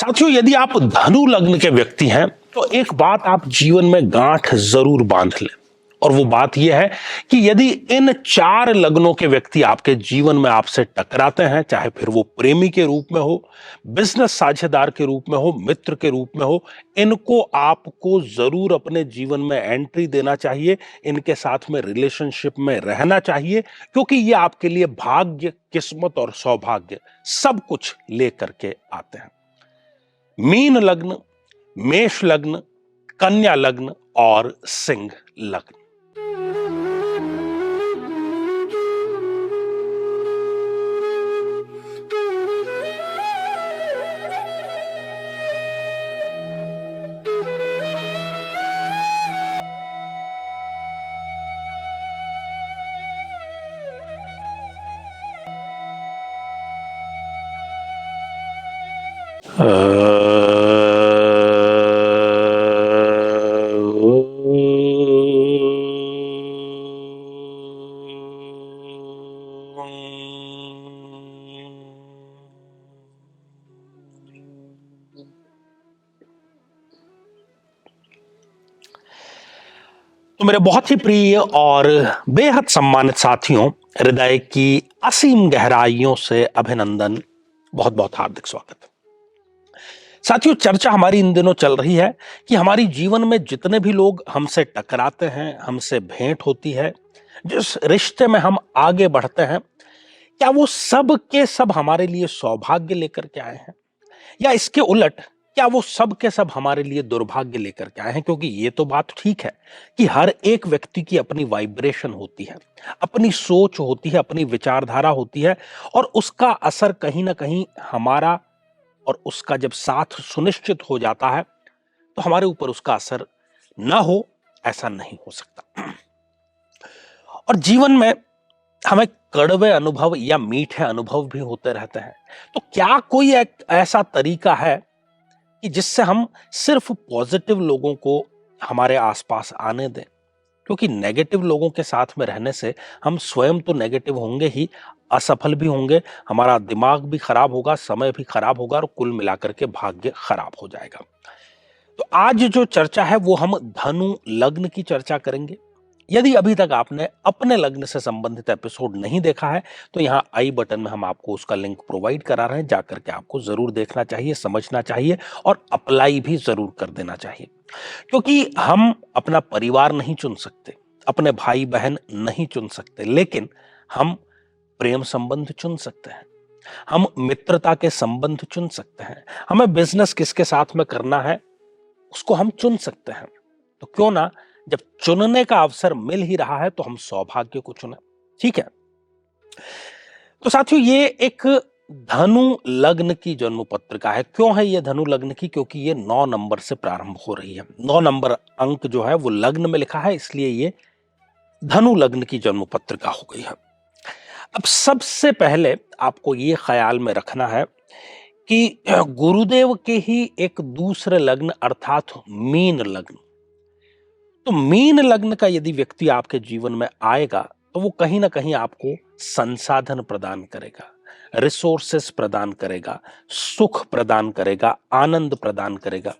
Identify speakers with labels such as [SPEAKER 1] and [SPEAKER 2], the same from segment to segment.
[SPEAKER 1] साथियों, यदि आप धनु लग्न के व्यक्ति हैं तो एक बात आप जीवन में गांठ जरूर बांध लें, और वो बात यह है कि यदि इन 4 लग्नों के व्यक्ति आपके जीवन में आपसे टकराते हैं, चाहे फिर वो प्रेमी के रूप में हो, बिजनेस साझेदार के रूप में हो, मित्र के रूप में हो, इनको आपको जरूर अपने जीवन में एंट्री देना चाहिए, इनके साथ में रिलेशनशिप में रहना चाहिए, क्योंकि ये आपके लिए भाग्य, किस्मत और सौभाग्य सब कुछ लेकर के आते हैं। मीन लग्न, मेष लग्न, कन्या लग्न और सिंह लग्न। तो मेरे बहुत ही प्रिय और बेहद सम्मानित साथियों, हृदय की असीम गहराइयों से अभिनंदन, बहुत बहुत हार्दिक स्वागत। साथियों, चर्चा हमारी इन दिनों चल रही है कि हमारी जीवन में जितने भी लोग हमसे टकराते हैं, हमसे भेंट होती है, जिस रिश्ते में हम आगे बढ़ते हैं, क्या वो सब के सब हमारे लिए सौभाग्य लेकर के आए हैं, या इसके उलट क्या वो सब के सब हमारे लिए दुर्भाग्य लेकर के आए हैं? क्योंकि ये तो बात ठीक है कि हर एक व्यक्ति की अपनी वाइब्रेशन होती है, अपनी सोच होती है, अपनी विचारधारा होती है, और उसका असर कहीं ना कहीं हमारा और उसका जब साथ सुनिश्चित हो जाता है तो हमारे ऊपर उसका असर ना हो, ऐसा नहीं हो सकता। और जीवन में हमें कड़वे अनुभव या मीठे अनुभव भी होते रहते हैं। तो क्या कोई एक ऐसा तरीका है कि जिससे हम सिर्फ पॉजिटिव लोगों को हमारे आसपास आने दें? क्योंकि नेगेटिव लोगों के साथ में रहने से हम स्वयं तो नेगेटिव होंगे ही, असफल भी होंगे, हमारा दिमाग भी खराब होगा, समय भी खराब होगा, और कुल मिलाकर के भाग्य खराब हो जाएगा। तो आज जो चर्चा है वो हम धनु लग्न की चर्चा करेंगे। यदि अभी तक आपने अपने लग्न से संबंधित एपिसोड नहीं देखा है तो यहाँ आई बटन में हम आपको उसका लिंक प्रोवाइड करा रहे हैं, जाकर के आपको जरूर देखना चाहिए, समझना चाहिए और अप्लाई भी जरूर कर देना चाहिए। क्योंकि हम अपना परिवार नहीं चुन सकते, अपने भाई बहन नहीं चुन सकते, लेकिन हम प्रेम संबंध चुन सकते हैं, हम मित्रता के संबंध चुन सकते हैं, हमें बिजनेस किसके साथ में करना है उसको हम चुन सकते हैं। तो क्यों ना, जब चुनने का अवसर मिल ही रहा है तो हम सौभाग्य को चुने। ठीक है। तो साथियों, ये एक धनु लग्न की जन्म पत्रिका है। क्यों है ये धनु लग्न की? क्योंकि ये 9 नंबर से प्रारंभ हो रही है। 9 नंबर अंक जो है वो लग्न में लिखा है, इसलिए ये धनु लग्न की जन्म पत्रिका हो गई है। अब सबसे पहले आपको ये ख्याल में रखना है कि गुरुदेव के ही एक दूसरे लग्न अर्थात मीन लग्न, तो मीन लग्न का यदि व्यक्ति आपके जीवन में आएगा तो वो कहीं ना कहीं आपको संसाधन प्रदान करेगा, रिसोर्सेस प्रदान करेगा, सुख प्रदान करेगा, आनंद प्रदान करेगा।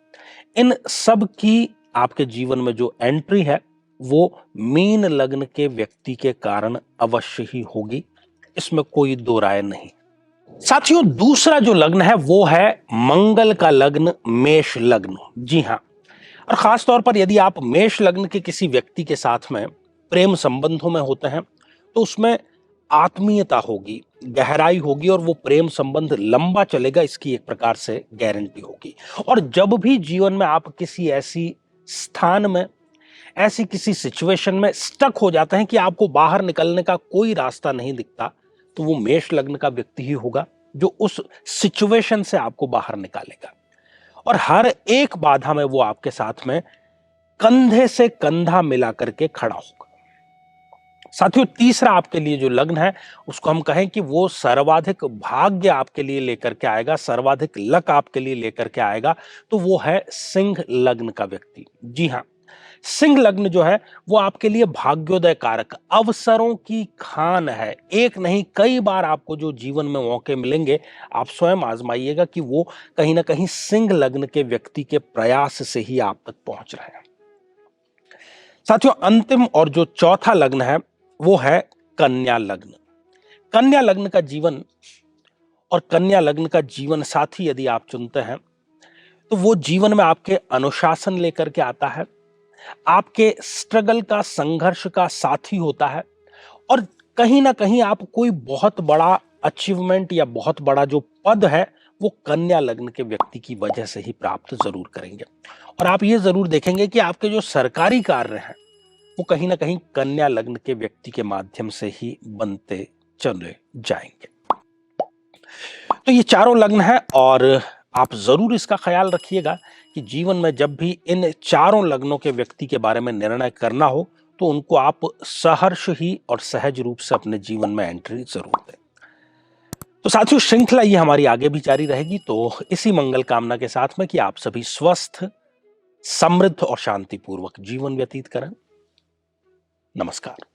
[SPEAKER 1] इन सब की आपके जीवन में जो एंट्री है वो मीन लग्न के व्यक्ति के कारण अवश्य ही होगी, इसमें कोई दो राय नहीं। साथियों, दूसरा जो लग्न है वो है मंगल का लग्न, मेष लग्न। जी हां, और खास तौर पर यदि आप मेष लग्न के किसी व्यक्ति के साथ में प्रेम संबंधों में होते हैं तो उसमें आत्मीयता होगी, गहराई होगी, और वो प्रेम संबंध लंबा चलेगा, इसकी एक प्रकार से गारंटी होगी। और जब भी जीवन में आप किसी ऐसी स्थान में, ऐसी किसी सिचुएशन में स्टक हो जाते हैं कि आपको बाहर निकलने का कोई रास्ता नहीं दिखता, तो वो मेष लग्न का व्यक्ति ही होगा जो उस सिचुएशन से आपको बाहर निकालेगा, और हर एक बाधा में वो आपके साथ में कंधे से कंधा मिला करके खड़ा होगा। साथियों, तीसरा आपके लिए जो लग्न है उसको हम कहें कि वो सर्वाधिक भाग्य आपके लिए लेकर के आएगा, सर्वाधिक लक आपके लिए लेकर के आएगा, तो वो है सिंह लग्न का व्यक्ति। जी हां, सिंह लग्न जो है वो आपके लिए भाग्योदय कारक, अवसरों की खान है। एक नहीं कई बार आपको जो जीवन में मौके मिलेंगे, आप स्वयं आजमाइएगा कि वो कहीं ना कहीं सिंह लग्न के व्यक्ति के प्रयास से ही आप तक पहुंच रहे हैं। साथियों, अंतिम और जो चौथा लग्न है वो है कन्या लग्न। कन्या लग्न का जीवन और कन्या लग्न का जीवन साथी यदि आप चुनते हैं तो वो जीवन में आपके अनुशासन लेकर के आता है, आपके स्ट्रगल का, संघर्ष का साथी होता है, और कहीं ना कहीं आप कोई बहुत बड़ा अचीवमेंट या बहुत बड़ा जो पद है वो कन्या लग्न के व्यक्ति की वजह से ही प्राप्त जरूर करेंगे। और आप ये जरूर देखेंगे कि आपके जो सरकारी कार्य हैं वो कहीं ना कहीं कन्या लग्न के व्यक्ति के माध्यम से ही बनते चले जाएंगे। तो ये चारों लग्न हैं और आप जरूर इसका ख्याल रखिएगा कि जीवन में जब भी इन चारों लग्नों के व्यक्ति के बारे में निर्णय करना हो तो उनको आप सहर्ष ही और सहज रूप से अपने जीवन में एंट्री जरूर दें। तो साथियों, श्रृंखला ये हमारी आगे भी जारी रहेगी। तो इसी मंगल कामना के साथ में कि आप सभी स्वस्थ, समृद्ध और शांतिपूर्वक जीवन व्यतीत करें। नमस्कार।